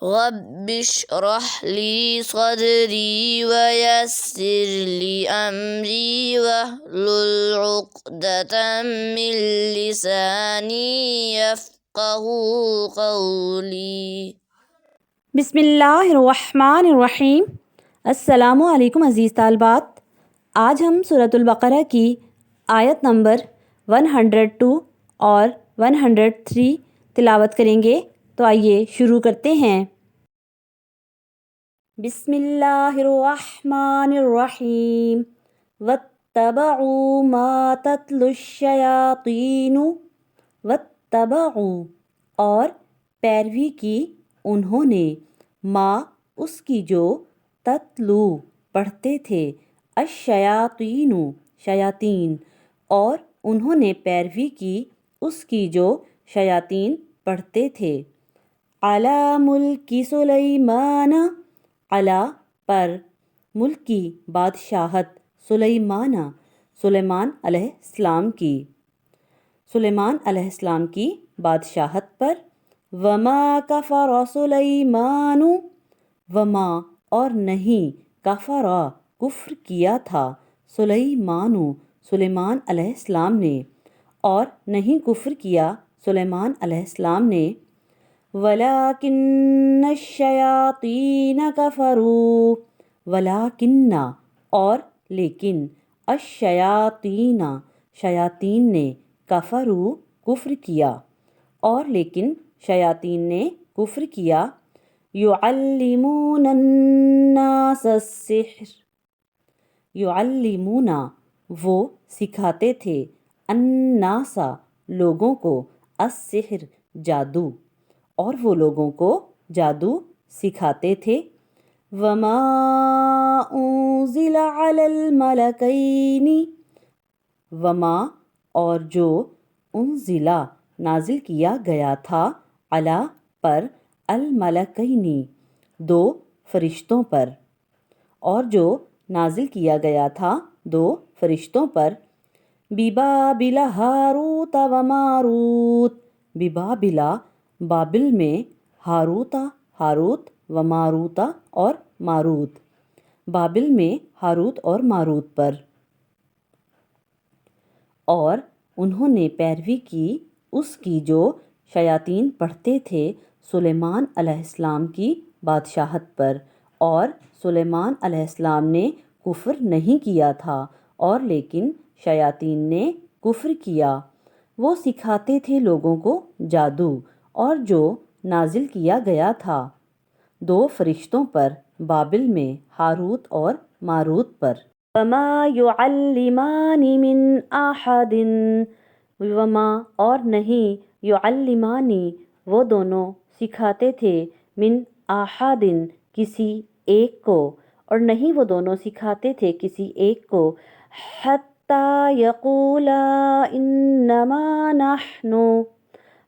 رب اشرح لي صدري ويسر لي أمري واحلل عقدة من لساني يفقه قولي۔ بسم اللہ الرحمن الرحیم۔ السلام علیکم عزیز طالبات، آج ہم سورۃ البقرہ کی آیت نمبر 102 اور 103 تلاوت کریں گے، تو آئیے شروع کرتے ہیں۔ بسم اللہ الرحمن الرحیم۔ واتبعوا ما تتلو الشیاطین، واتبعوا اور پیروی کی انہوں نے، ما اس کی جو، تتلو پڑھتے تھے، الشیاطین شیاطین اور انہوں نے پیروی کی اس کی جو شیاطین پڑھتے تھے، علی ملک سلیمان علی پر، ملکی بادشاہت، سلیمان علیہ السلام کی، سلیمان علیہ السلام کی بادشاہت پر، وما کفر سلیمان، وما اور نہیں، کفر کفر کیا تھا، سلیمان علیہ السلام نے، اور نہیں کفر کیا سلیمان علیہ السلام نے، ولیکن الشیاطین کفروا، ولیکن اور لیکن، الشیاطین شیاطین نے، کفروا کفر کیا، اور لیکن شیاطین نے کفر کیا، یعلمون الناس السحر، یعلمون وہ سکھاتے تھے، الناس لوگوں کو، السحر جادو، اور وہ لوگوں کو جادو سکھاتے تھے، وما انزل علی الملکین، وما اور جو، انزلہ نازل کیا گیا تھا، علی پر، الملکین دو فرشتوں پر، اور جو نازل کیا گیا تھا دو فرشتوں پر، ببابل ہاروت و ماروت، ببابل بابل میں، ہاروت و ماروت اور ماروت، بابل میں ہاروت اور ماروت پر، اور انہوں نے پیروی کی اس کی جو شیاطین پڑھتے تھے سلیمان علیہ السلام کی بادشاہت پر، اور سلیمان علیہ السلام نے کفر نہیں کیا تھا، اور لیکن شیاطین نے کفر کیا، وہ سکھاتے تھے لوگوں کو جادو، اور جو نازل کیا گیا تھا دو فرشتوں پر، بابل میں ہاروت اور ماروت پر، وما یعلمان من احد، وما اور نہیں، یعلمان وہ دونوں سکھاتے تھے، من احد کسی ایک کو، اور نہیں وہ دونوں سکھاتے تھے کسی ایک کو، حتی یقولا انما نحن،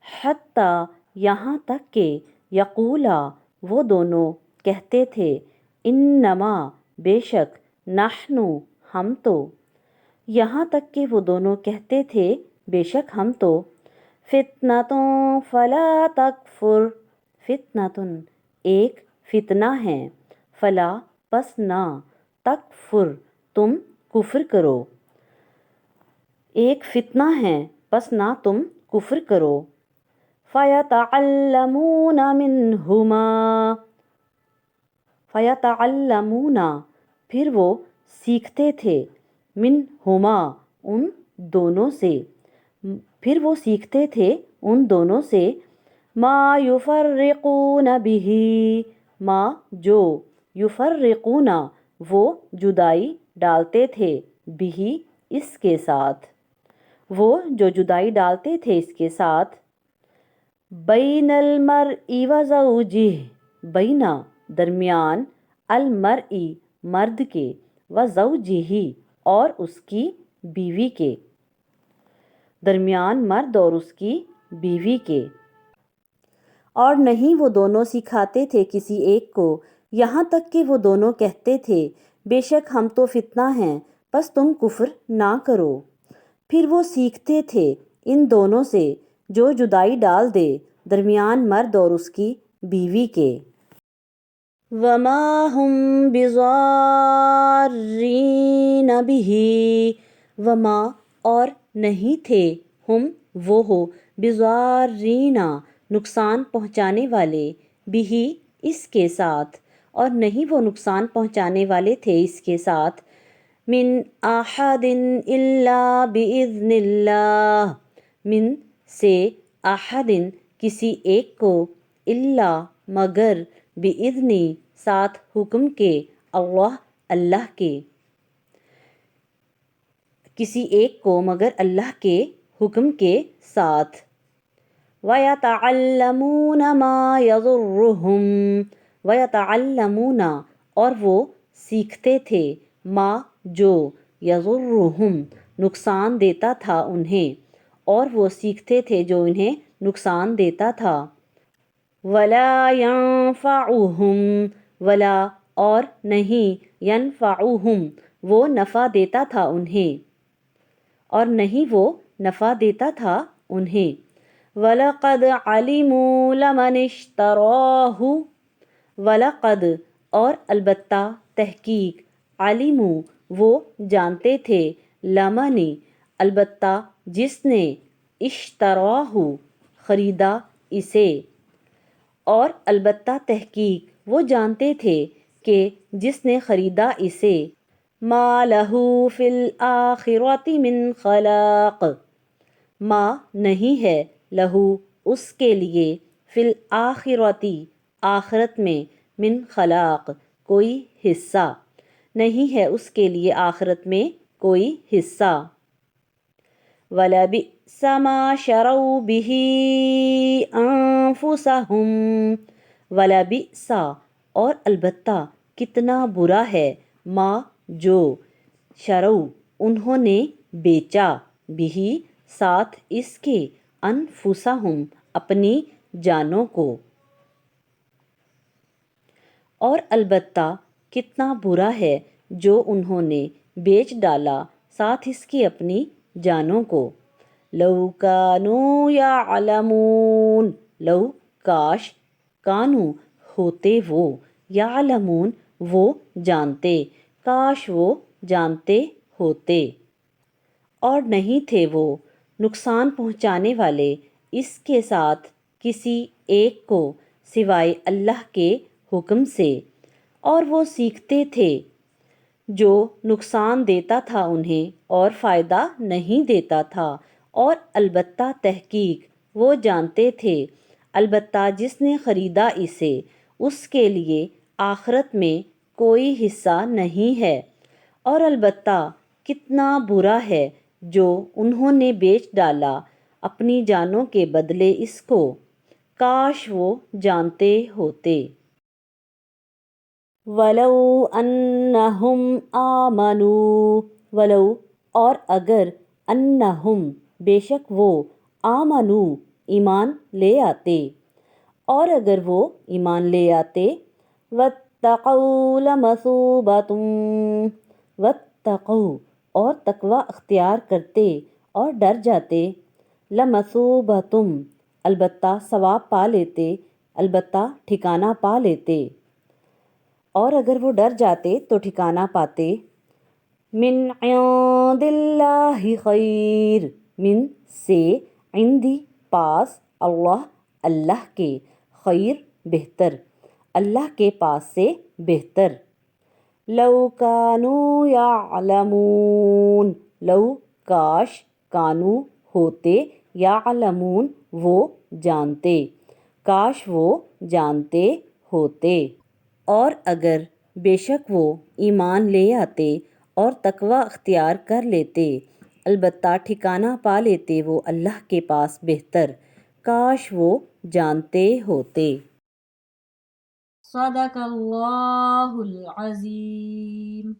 حتی یہاں تک کہ، یقولا وہ دونوں کہتے تھے، انما بے شک، نحن ہم تو، یہاں تک کہ وہ دونوں کہتے تھے بے شک ہم تو، فتنۃ فلا تکفر، فتنۃ ایک فتنہ ہے، فلا پس نہ، تکفر تم کفر کرو، ایک فتنہ ہے پس نہ تم کفر کرو، فیتعلمون منہما، فیتعلمون پھر وہ سیکھتے تھے، منہما ان دونوں سے، پھر وہ سیکھتے تھے ان دونوں سے، ما یفرقون بہ، ما جو، یفرقون وہ جدائی ڈالتے تھے، بہ اس کے ساتھ، وہ جو جدائی ڈالتے تھے اس کے ساتھ، بین المرء و زوجہ، بین درمیان، المرء مرد کے، و زوجہ اور اس کی بیوی کے، درمیان مرد اور اس کی بیوی کے، اور نہیں وہ دونوں سکھاتے تھے کسی ایک کو، یہاں تک کہ وہ دونوں کہتے تھے بے شک ہم تو فتنہ ہیں پس تم کفر نہ کرو، پھر وہ سیکھتے تھے ان دونوں سے جو جدائی ڈال دے درمیان مرد اور اس کی بیوی کے، وما هم بضارین به، وما اور نہیں تھے، ہم وہ ہو، بضارینا نقصان پہنچانے والے، بھی اس کے ساتھ، اور نہیں وہ نقصان پہنچانے والے تھے اس کے ساتھ، من احد الا باذن اللہ، من سے، احد کسی ایک کو، الا مگر، باذنی ساتھ حکم کے، اللہ کے، کسی ایک کو مگر اللہ کے حکم کے ساتھ، وَيَتَعَلَّمُونَ مَا يَضُرُّهُمْ، وَيَتَعَلَّمُونَ اور وہ سیکھتے تھے، ما جو، يَضُرُّهُمْ نقصان دیتا تھا انہیں، اور وہ سیکھتے تھے جو انہیں نقصان دیتا تھا، وَلَا يَنفَعُهُمْ ولا اور نہیں، يَنفَعُهُمْ وہ نفع دیتا تھا انہیں، اور نہیں وہ نفع دیتا تھا انہیں، وَلَقَدْ عَلِمُوا لَمَنِ اشْتَرَاهُ، وَلَقَدْ اور البتہ تحقیق، عَلِمُوا وہ جانتے تھے، لَمَنِ البتہ جس نے، اشتراہ خریدا اسے، اور البتہ تحقیق وہ جانتے تھے کہ جس نے خریدا اسے، ما لہ فی الآخرۃ من خلاق، ما نہیں ہے، لہو اس کے لیے، فی الآخرۃ آخرت میں، من خلاق کوئی حصہ، نہیں ہے اس کے لیے آخرت میں کوئی حصہ، وَلَبِئْسَ مَا شَرَوْا بِهِ أَنفُسَهُمْ، وَلَبِئْسَ اور البتہ کتنا برا ہے، ما جو، شرو انہوں نے بیچا، بھی ساتھ اس کے، انفسہم اپنی جانوں کو، اور البتہ کتنا برا ہے جو انہوں نے بیچ ڈالا ساتھ اس کی اپنی جانوں کو، لو کانوا یعلمون لو کاش، کانوا ہوتے وہ، یعلمون وہ جانتے، کاش وہ جانتے ہوتے، اور نہیں تھے وہ نقصان پہنچانے والے اس کے ساتھ کسی ایک کو سوائے اللہ کے حکم سے، اور وہ سیکھتے تھے جو نقصان دیتا تھا انہیں اور فائدہ نہیں دیتا تھا، اور البتہ تحقیق وہ جانتے تھے، البتہ جس نے خریدا اسے اس کے لیے آخرت میں کوئی حصہ نہیں ہے، اور البتہ کتنا برا ہے جو انہوں نے بیچ ڈالا اپنی جانوں کے بدلے اس کو، کاش وہ جانتے ہوتے، وَلَوْ أَنَّهُمْ آمَنُوا ولو اور اگر، أَنَّهُمْ بے شک وہ، آمنوا ایمان لے آتے، اور اگر وہ ایمان لے آتے، وَاتَّقَوْا لَمَثُوبَةٌ وَاتَّقَوْا اور تقوی اختیار کرتے اور ڈر جاتے، لَمَثُوبَةٌ البتہ ثواب پا لیتے، البتہ ٹھکانہ پا لیتے، اور اگر وہ ڈر جاتے تو ٹھکانہ پاتے، من عند اللہ خیر من سے، عندی پاس، اللہ کے، خیر بہتر، اللہ کے پاس سے بہتر، لو کانوا یعلمون لو کاش، کانوا ہوتے، یعلمون وہ جانتے، کاش وہ جانتے ہوتے، اور اگر بے شک وہ ایمان لے آتے اور تقوی اختیار کر لیتے، البتہ ٹھکانہ پا لیتے وہ اللہ کے پاس بہتر، کاش وہ جانتے ہوتے۔ صدق اللہ العظیم۔